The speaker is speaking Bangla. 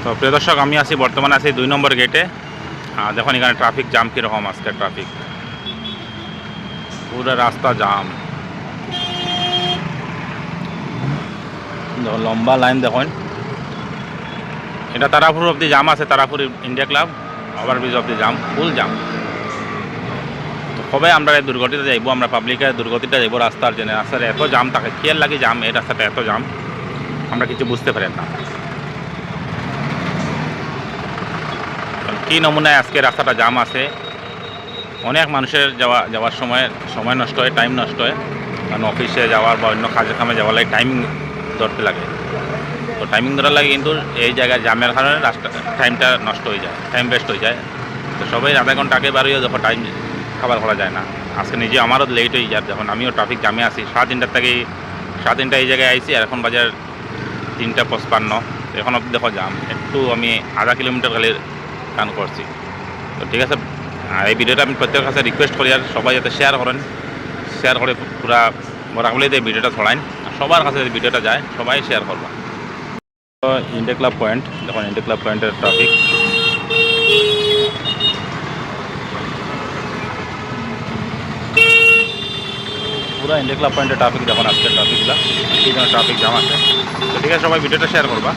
তো প্রিয় দর্শক, আমি আছি বর্তমানে আছি 2 নম্বর গেটে। দেখুন এখানে ট্রাফিক জাম কীরকম আজকে। ট্রাফিক পুরো রাস্তা জাম, লম্বা লাইন দেখুন। এটা তারাপুর অব্দি জাম আছে, তারাপুর ইন্ডিয়া ক্লাব ওভারব্রিজ অব্দি জাম, ফুল জাম। তো কবে আমরা এই দুর্গতিতে যাইব, আমরা পাবলিকের দুর্গতিটা যাইব রাস্তার জন্য। রাস্তার এত জাম থাকে, খেয়াল লাগে জাম, এই রাস্তাটা এত জাম আমরা কিছু বুঝতে পারি না কী নমুনায় আজকে রাস্তাটা জাম আছে। অনেক মানুষের যাওয়ার সময় নষ্ট হয়, টাইম নষ্ট হয়, কারণ অফিসে যাওয়ার বা অন্য কাজে কামে যাওয়ার লাগে টাইম ধরতে লাগে। তো টাইমিং ধরার লাগে কিন্তু এই জায়গায় জামের কারণে রাস্তা টাইমটা নষ্ট হয়ে যায়, টাইম ওয়েস্ট হয়ে যায়। তো সবাই আধা ঘন্টা আগে বাড়িয়ে যখন টাইম খাবার করা যায় না। আজকে নিজে আমারও লেট হয়ে যায়, যখন আমিও ট্রাফিক জামে আছি। 3:30 থেকে 3:30 এই জায়গায় আইছি, আর এখন বাজার 3:55। এখন অব্দি দেখো জাম। একটু আমি আধা কিলোমিটার খালি রান করছি। তো ঠিক আছে, আর এই ভিডিওটা আমি প্রত্যেকের কাছে রিকোয়েস্ট করি, আর সবাই যাতে শেয়ার করেন, শেয়ার করে পুরা বরাবরই এই ভিডিওটা ছড়াইন, সবার কাছে ভিডিওটা যায়, সবাই শেয়ার করবা। তো ইন্ডিয়া ক্লাব পয়েন্ট দেখুন, ইন্ডিয়া ক্লাব পয়েন্টের ট্রাফিক। পুরো ইন্ডিয়া ক্লাব পয়েন্টের ট্রাফিক দেখুন, আজকের ট্রাফিকগুলো কী জন্য ট্রাফিক জাম আছে। তো ঠিক আছে, সবাই ভিডিওটা শেয়ার করবা।